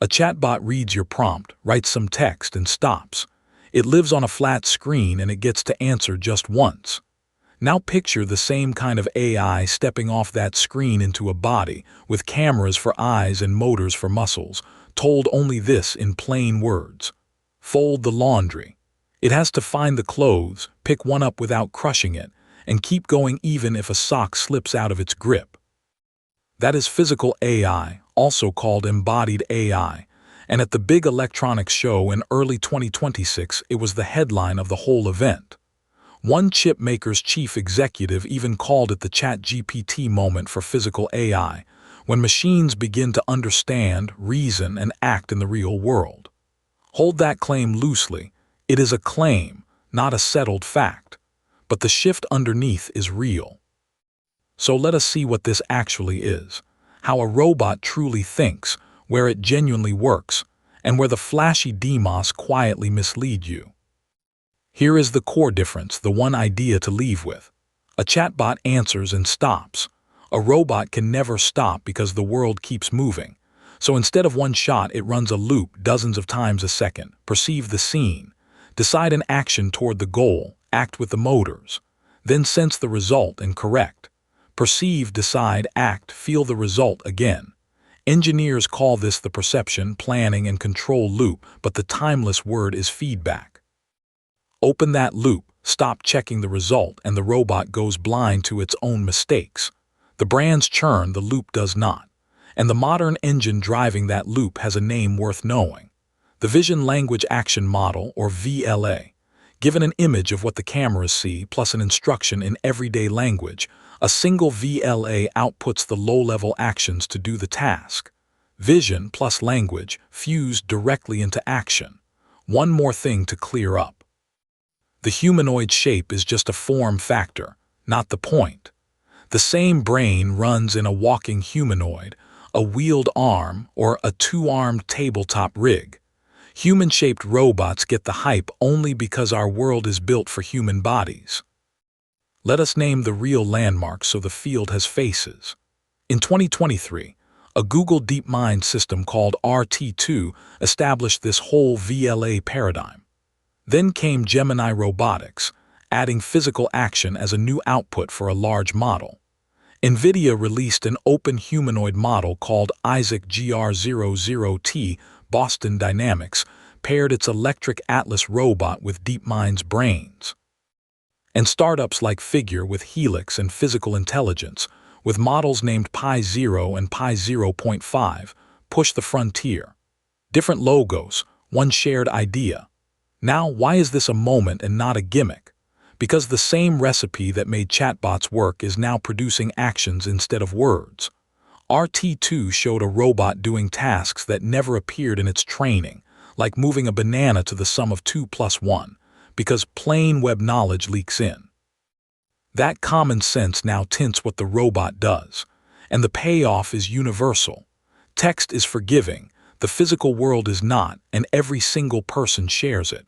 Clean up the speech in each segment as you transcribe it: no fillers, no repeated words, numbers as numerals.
A chatbot reads your prompt, writes some text, and stops. It lives on a flat screen and it gets to answer just once. Now picture the same kind of AI stepping off that screen into a body, with cameras for eyes and motors for muscles, told only this in plain words: fold the laundry. It has to find the clothes, pick one up without crushing it, and keep going even if a sock slips out of its grip. That is physical AI, also called embodied AI, and at the big electronics show in early 2026, it was the headline of the whole event. One chip maker's chief executive even called it the ChatGPT moment for physical AI, when machines begin to understand, reason, and act in the real world. Hold that claim loosely. It is a claim, not a settled fact. But the shift underneath is real. So let us see what this actually is, how a robot truly thinks, where it genuinely works, and where the flashy demos quietly mislead you. Here is the core difference, the one idea to leave with. A chatbot answers and stops. A robot can never stop because the world keeps moving. So instead of one shot, it runs a loop dozens of times a second, perceive the scene, decide an action toward the goal, act with the motors, then sense the result and correct. Perceive, decide, act, feel the result again. Engineers call this the perception, planning, and control loop, but the timeless word is feedback. Open that loop, stop checking the result, and the robot goes blind to its own mistakes. The brands churn, the loop does not. And the modern engine driving that loop has a name worth knowing: the Vision Language Action Model, or VLA. Given an image of what the cameras see, plus an instruction in everyday language, a single VLA outputs the low-level actions to do the task. Vision plus language fused directly into action. One more thing to clear up. The humanoid shape is just a form factor, not the point. The same brain runs in a walking humanoid, a wheeled arm, or a two-armed tabletop rig. Human-shaped robots get the hype only because our world is built for human bodies. Let us name the real landmarks so the field has faces. In 2023, a Google DeepMind system called RT2 established this whole VLA paradigm. Then came Gemini Robotics, adding physical action as a new output for a large model. NVIDIA released an open humanoid model called NVIDIA GR00T. Boston Dynamics paired its electric Atlas robot with DeepMind's brains. And startups like Figure with Helix and physical intelligence, with models named Pi 0 and Pi 0.5, push the frontier. Different logos, one shared idea. Now, why is this a moment and not a gimmick? Because the same recipe that made chatbots work is now producing actions instead of words. RT2 showed a robot doing tasks that never appeared in its training, like moving a banana to the sum of 2 plus 1, because plain web knowledge leaks in. That common sense now tints what the robot does, and the payoff is universal. Text is forgiving, the physical world is not, and every single person shares it.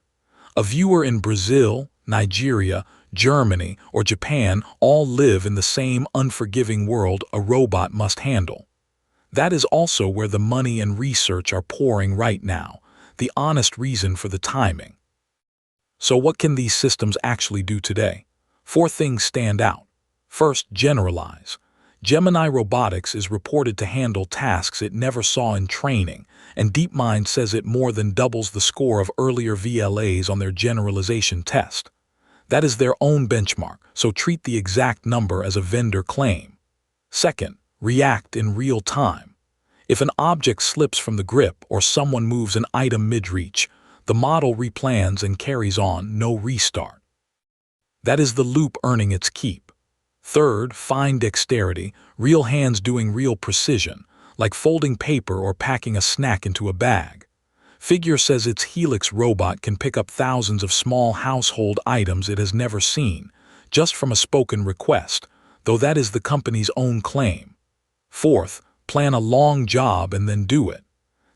A viewer in Brazil, Nigeria, Germany, or Japan all live in the same unforgiving world a robot must handle. That is also where the money and research are pouring right now, the honest reason for the timing. So what can these systems actually do today? 4 things stand out. First, generalize. Gemini Robotics is reported to handle tasks it never saw in training, and DeepMind says it more than doubles the score of earlier VLAs on their generalization test. That is their own benchmark, so treat the exact number as a vendor claim. Second, react in real time. If an object slips from the grip or someone moves an item mid-reach, the model replans and carries on, no restart. That is the loop earning its keep. Third, fine dexterity, real hands doing real precision, like folding paper or packing a snack into a bag. Figure says its Helix robot can pick up thousands of small household items it has never seen, just from a spoken request, though that is the company's own claim. Fourth, plan a long job and then do it.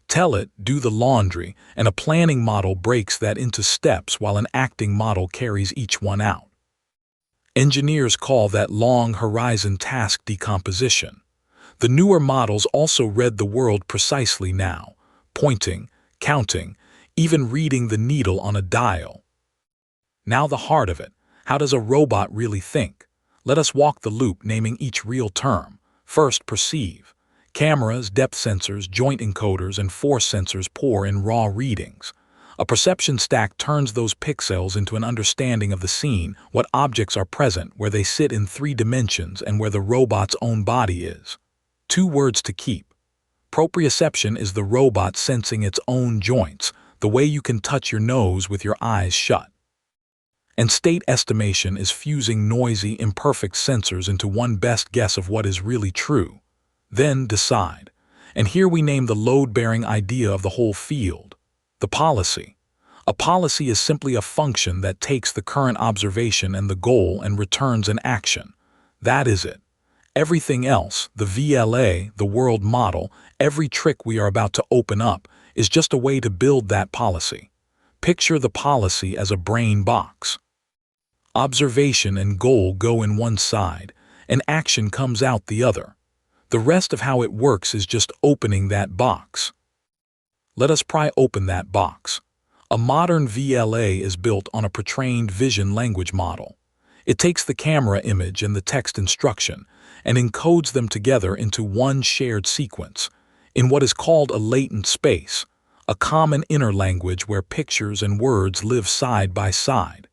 Tell it, do the laundry, and a planning model breaks that into steps while an acting model carries each one out. Engineers call that long horizon task decomposition. The newer models also read the world precisely now. pointing, counting, even reading the needle on a dial. Now the heart of it. How does a robot really think? Let us walk the loop, naming each real term. First, perceive. Cameras, depth sensors, joint encoders, and force sensors pour in raw readings. A perception stack turns those pixels into an understanding of the scene, what objects are present, where they sit in 3 dimensions, and where the robot's own body is. 2 words to keep. Proprioception is the robot sensing its own joints, the way you can touch your nose with your eyes shut. And state estimation is fusing noisy, imperfect sensors into one best guess of what is really true. Then decide. And here we name the load-bearing idea of the whole field. The policy. A policy is simply a function that takes the current observation and the goal and returns an action. That is it. Everything else, the VLA, the world model, every trick we are about to open up, is just a way to build that policy. Picture the policy as a brain box. Observation and goal go in one side, and action comes out the other. The rest of how it works is just opening that box. Let us pry open that box. A modern VLA is built on a pre-trained vision language model. It takes the camera image and the text instruction and encodes them together into one shared sequence, in what is called a latent space, a common inner language where pictures and words live side by side.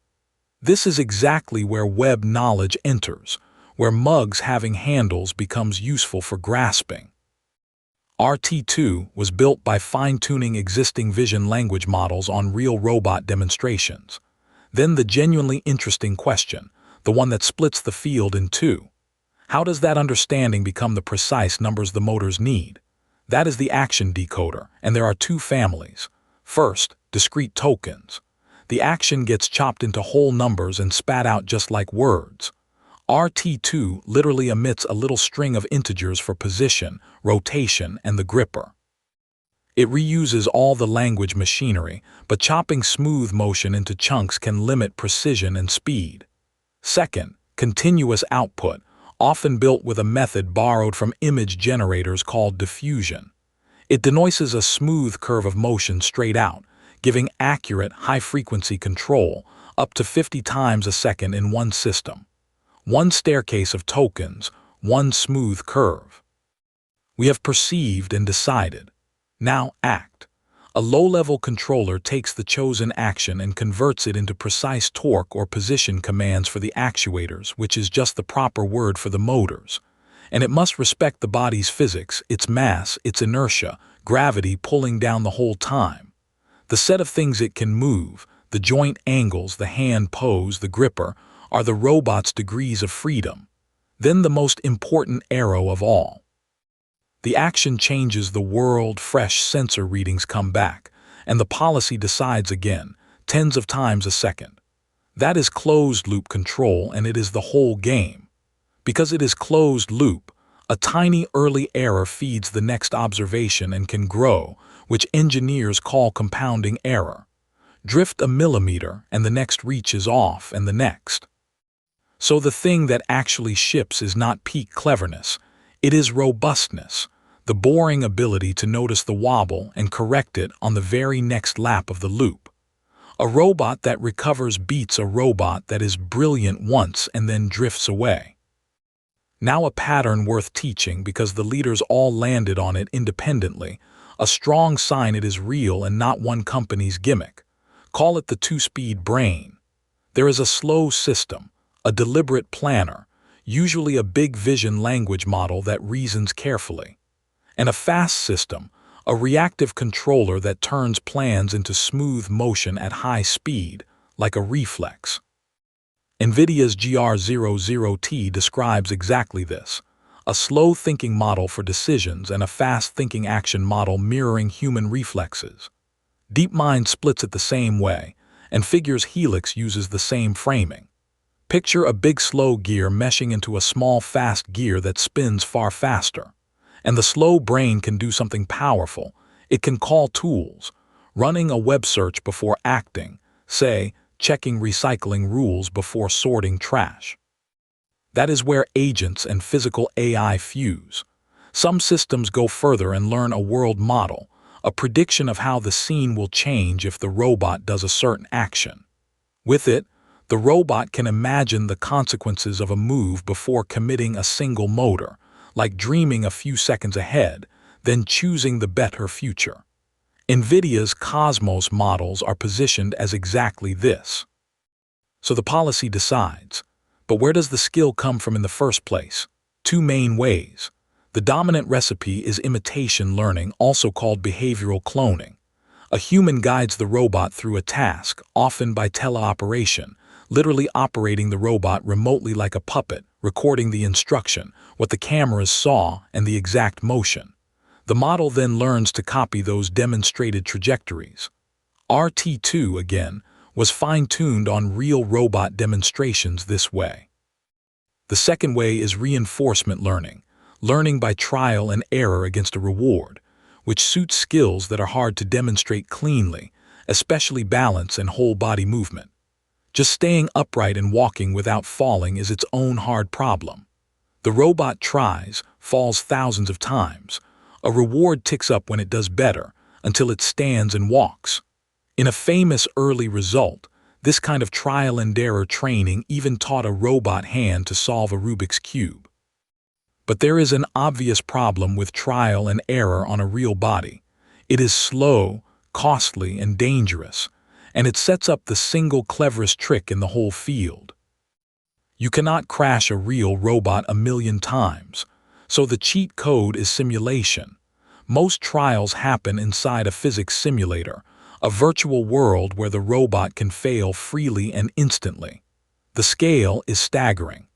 This is exactly where web knowledge enters, where mugs having handles becomes useful for grasping. RT2 was built by fine-tuning existing vision language models on real robot demonstrations. Then the genuinely interesting question, the one that splits the field in two. How does that understanding become the precise numbers the motors need? That is the action decoder, and there are 2 families. First, discrete tokens. The action gets chopped into whole numbers and spat out just like words. RT2 literally emits a little string of integers for position, rotation, and the gripper. It reuses all the language machinery, but chopping smooth motion into chunks can limit precision and speed. Second, continuous output, often built with a method borrowed from image generators called diffusion. It denoises a smooth curve of motion straight out, giving accurate, high-frequency control up to 50 times a second in one system. One staircase of tokens, one smooth curve. We have perceived and decided. Now act. A low-level controller takes the chosen action and converts it into precise torque or position commands for the actuators, which is just the proper word for the motors. And it must respect the body's physics, its mass, its inertia, gravity pulling down the whole time. The set of things it can move, the joint angles, the hand pose, the gripper, are the robot's degrees of freedom. Then the most important arrow of all. The action changes the world, fresh sensor readings come back, and the policy decides again, tens of times a second. That is closed-loop control, and it is the whole game. Because it is closed-loop, a tiny early error feeds the next observation and can grow, which engineers call compounding error. Drift a millimeter, and the next reach is off, and the next. So the thing that actually ships is not peak cleverness, it is robustness, the boring ability to notice the wobble and correct it on the very next lap of the loop. A robot that recovers beats a robot that is brilliant once and then drifts away. Now a pattern worth teaching because the leaders all landed on it independently, a strong sign it is real and not one company's gimmick. Call it the 2-speed brain. There is a slow system, a deliberate planner, usually a big vision language model that reasons carefully, and a fast system, a reactive controller that turns plans into smooth motion at high speed, like a reflex. NVIDIA's GR00T describes exactly this, a slow-thinking model for decisions and a fast-thinking action model mirroring human reflexes. DeepMind splits it the same way, and figures Helix uses the same framing. Picture a big slow gear meshing into a small fast gear that spins far faster. And the slow brain can do something powerful. It can call tools, running a web search before acting, say, checking recycling rules before sorting trash. That is where agents and physical AI fuse. Some systems go further and learn a world model, a prediction of how the scene will change if the robot does a certain action. With it, the robot can imagine the consequences of a move before committing a single motor, like dreaming a few seconds ahead, then choosing the better future. NVIDIA's Cosmos models are positioned as exactly this. So the policy decides. But where does the skill come from in the first place? Two main ways. The dominant recipe is imitation learning, also called behavioral cloning. A human guides the robot through a task, often by teleoperation, literally operating the robot remotely like a puppet, recording the instruction, what the cameras saw, and the exact motion. The model then learns to copy those demonstrated trajectories. RT2, again, was fine-tuned on real robot demonstrations this way. The second way is reinforcement learning, learning by trial and error against a reward, which suits skills that are hard to demonstrate cleanly, especially balance and whole-body movement. Just staying upright and walking without falling is its own hard problem. The robot tries, falls thousands of times. A reward ticks up when it does better, until it stands and walks. In a famous early result, this kind of trial and error training even taught a robot hand to solve a Rubik's Cube. But there is an obvious problem with trial and error on a real body. It is slow, costly, and dangerous, and it sets up the single cleverest trick in the whole field. You cannot crash a real robot 1,000,000 times, so the cheat code is simulation. Most trials happen inside a physics simulator, a virtual world where the robot can fail freely and instantly. The scale is staggering.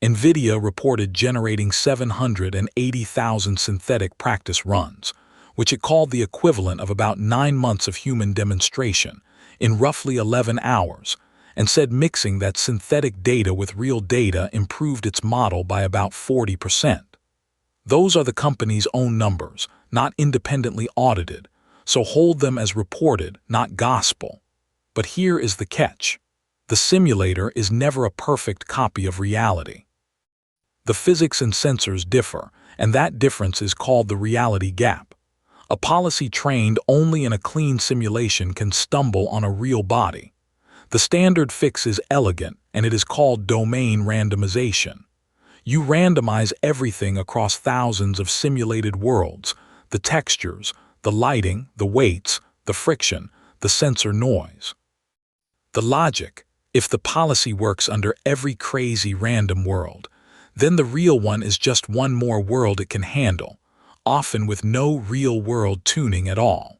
NVIDIA reported generating 780,000 synthetic practice runs, which it called the equivalent of about 9 months of human demonstration, in roughly 11 hours, and said mixing that synthetic data with real data improved its model by about 40%. Those are the company's own numbers, not independently audited, so hold them as reported, not gospel. But here is the catch. The simulator is never a perfect copy of reality. The physics and sensors differ, and that difference is called the reality gap. A policy trained only in a clean simulation can stumble on a real body. The standard fix is elegant, and it is called domain randomization. You randomize everything across thousands of simulated worlds, the textures, the lighting, the weights, the friction, the sensor noise. The logic: if the policy works under every crazy random world, then the real one is just one more world it can handle, often with no real-world tuning at all.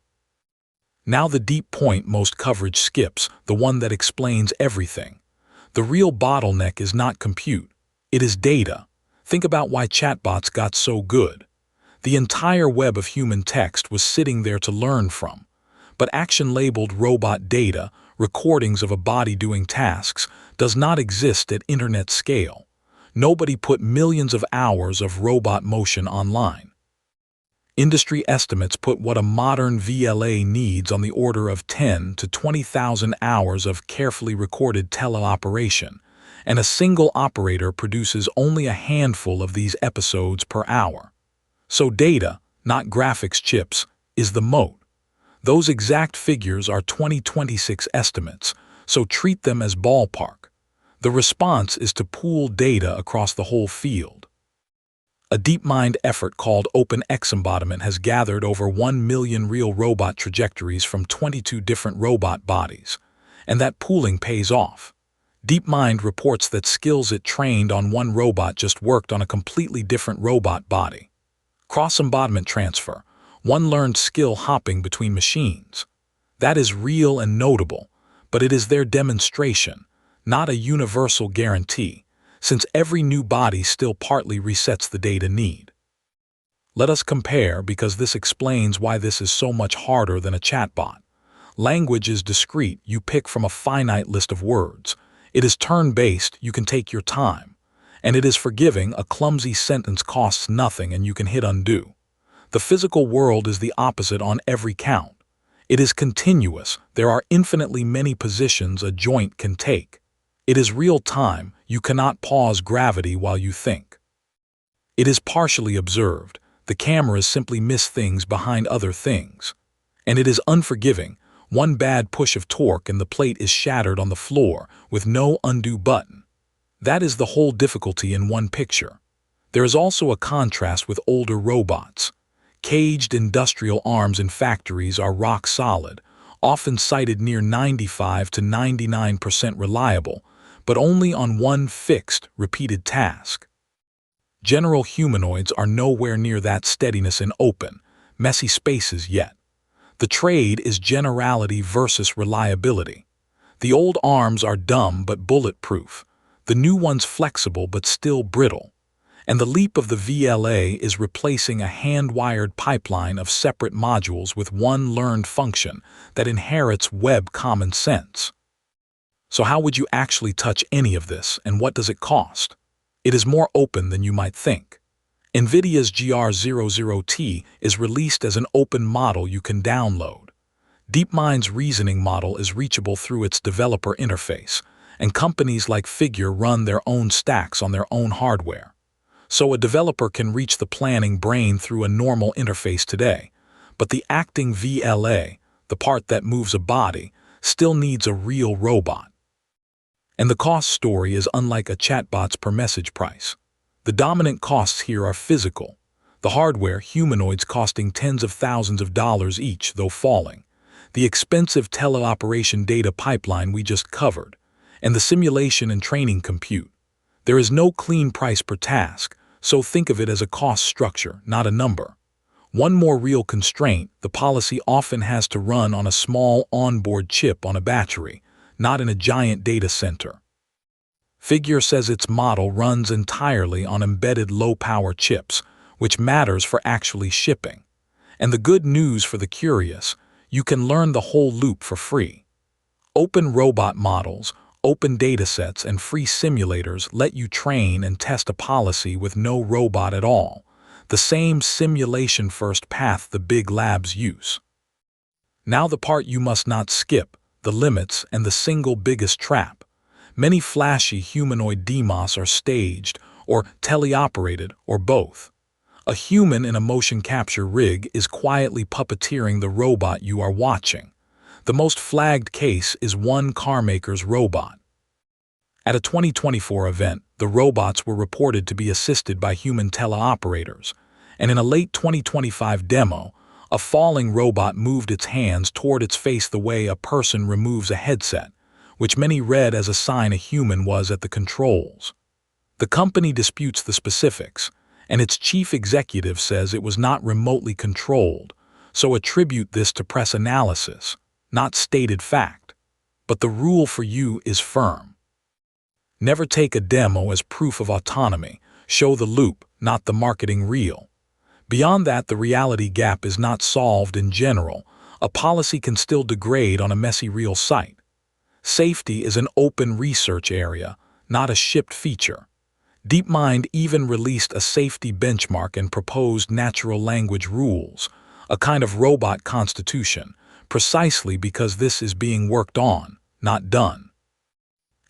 Now the deep point most coverage skips, the one that explains everything. The real bottleneck is not compute, it is data. Think about why chatbots got so good. The entire web of human text was sitting there to learn from. But action-labeled robot data, recordings of a body doing tasks, does not exist at internet scale. Nobody put millions of hours of robot motion online. Industry estimates put what a modern VLA needs on the order of 10 to 20,000 hours of carefully recorded teleoperation, and a single operator produces only a handful of these episodes per hour. So data, not graphics chips, is the moat. Those exact figures are 2026 estimates, so treat them as ballpark. The response is to pool data across the whole field. A DeepMind effort called OpenX Embodiment has gathered over 1 million real robot trajectories from 22 different robot bodies, and that pooling pays off. DeepMind reports that skills it trained on one robot just worked on a completely different robot body. Cross-embodiment transfer, one learned skill hopping between machines. That is real and notable, but it is their demonstration, not a universal guarantee, since every new body still partly resets the data need. Let us compare, because this explains why this is so much harder than a chatbot. Language is discrete, you pick from a finite list of words. It is turn-based, you can take your time. And it is forgiving, a clumsy sentence costs nothing and you can hit undo. The physical world is the opposite on every count. It is continuous, there are infinitely many positions a joint can take. It is real time, you cannot pause gravity while you think. It is partially observed, The cameras simply miss things behind other things. And it is unforgiving. One bad push of torque and the plate is shattered on the floor with no undo button. That is the whole difficulty in one picture. There is also a contrast with older robots. Caged industrial arms in factories are rock solid, often cited near 95 to 99% reliable, but only on one fixed, repeated task. General humanoids are nowhere near that steadiness in open, messy spaces yet. The trade is generality versus reliability. The old arms are dumb but bulletproof, the new ones flexible but still brittle. And the leap of the VLA is replacing a hand-wired pipeline of separate modules with one learned function that inherits web common sense. So how would you actually touch any of this, and what does it cost? It is more open than you might think. NVIDIA's GR00T is released as an open model you can download. DeepMind's reasoning model is reachable through its developer interface, and companies like Figure run their own stacks on their own hardware. So a developer can reach the planning brain through a normal interface today, but the acting VLA, the part that moves a body, still needs a real robot. And the cost story is unlike a chatbot's per message price. The dominant costs here are physical. The hardware, humanoids costing tens of thousands of dollars each, though falling. The expensive teleoperation data pipeline we just covered. And the simulation and training compute. There is no clean price per task, so think of it as a cost structure, not a number. One more real constraint, the policy often has to run on a small onboard chip on a battery, not in a giant data center. Figure says its model runs entirely on embedded low-power chips, which matters for actually shipping. And the good news for the curious, you can learn the whole loop for free. Open robot models, open datasets, and free simulators let you train and test a policy with no robot at all, the same simulation-first path the big labs use. Now the part you must not skip, the limits and the single biggest trap. Many flashy humanoid demos are staged, or teleoperated, or both. A human in a motion capture rig is quietly puppeteering the robot you are watching. The most flagged case is one carmaker's robot. At a 2024 event, the robots were reported to be assisted by human teleoperators, and in a late 2025 demo, a falling robot moved its hands toward its face the way a person removes a headset, which many read as a sign a human was at the controls. The company disputes the specifics, and its chief executive says it was not remotely controlled, so attribute this to press analysis, not stated fact. But the rule for you is firm. Never take a demo as proof of autonomy. Show the loop, not the marketing reel. Beyond that, the reality gap is not solved in general. A policy can still degrade on a messy real site. Safety is an open research area, not a shipped feature. DeepMind even released a safety benchmark and proposed natural language rules, a kind of robot constitution, precisely because this is being worked on, not done.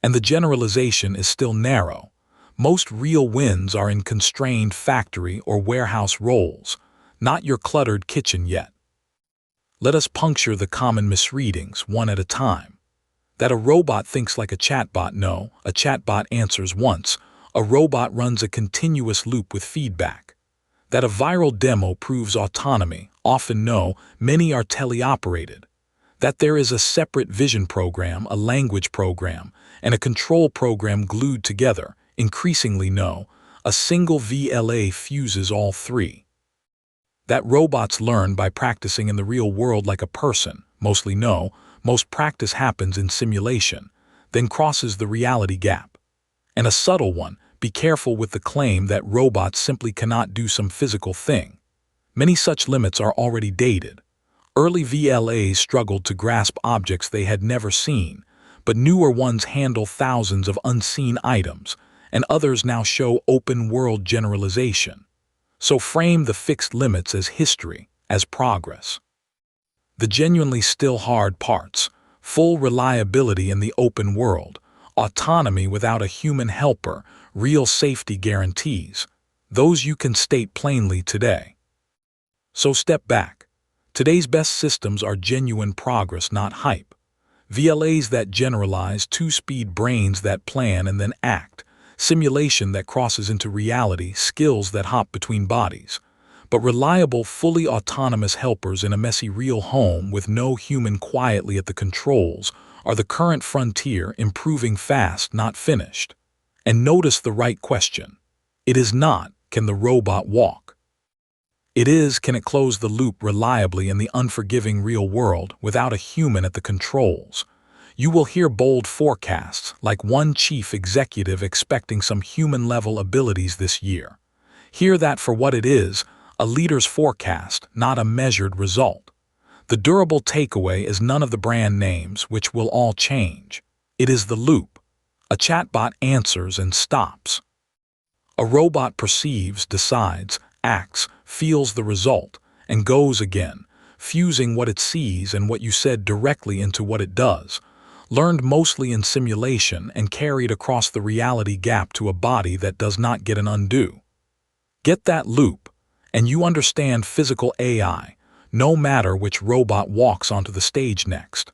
And the generalization is still narrow. Most real wins are in constrained factory or warehouse roles, not your cluttered kitchen yet. Let us puncture the common misreadings one at a time. That a robot thinks like a chatbot, no, a chatbot answers once. A robot runs a continuous loop with feedback. That a viral demo proves autonomy, often no, many are teleoperated. That there is a separate vision program, a language program, and a control program glued together, increasingly no, a single VLA fuses all three. That robots learn by practicing in the real world like a person, mostly no, most practice happens in simulation, then crosses the reality gap. And a subtle one, be careful with the claim that robots simply cannot do some physical thing. Many such limits are already dated. Early VLAs struggled to grasp objects they had never seen, but newer ones handle thousands of unseen items, and others now show open-world generalization. So frame the fixed limits as history, as progress. The genuinely still hard parts, full reliability in the open world, autonomy without a human helper, real safety guarantees, those you can state plainly today. So step back. Today's best systems are genuine progress, not hype. VLAs that generalize, two-speed brains that plan and then act, simulation that crosses into reality, skills that hop between bodies. But reliable, fully autonomous helpers in a messy real home with no human quietly at the controls are the current frontier, improving fast, not finished. And notice the right question. It is not, can the robot walk? It is, can it close the loop reliably in the unforgiving real world without a human at the controls? You will hear bold forecasts, like one chief executive expecting some human-level abilities this year. Hear that for what it is, a leader's forecast, not a measured result. The durable takeaway is none of the brand names, which will all change. It is the loop. A chatbot answers and stops. A robot perceives, decides, acts, feels the result, and goes again, fusing what it sees and what you said directly into what it does, learned mostly in simulation and carried across the reality gap to a body that does not get an undo. Get that loop, and you understand physical AI, no matter which robot walks onto the stage next.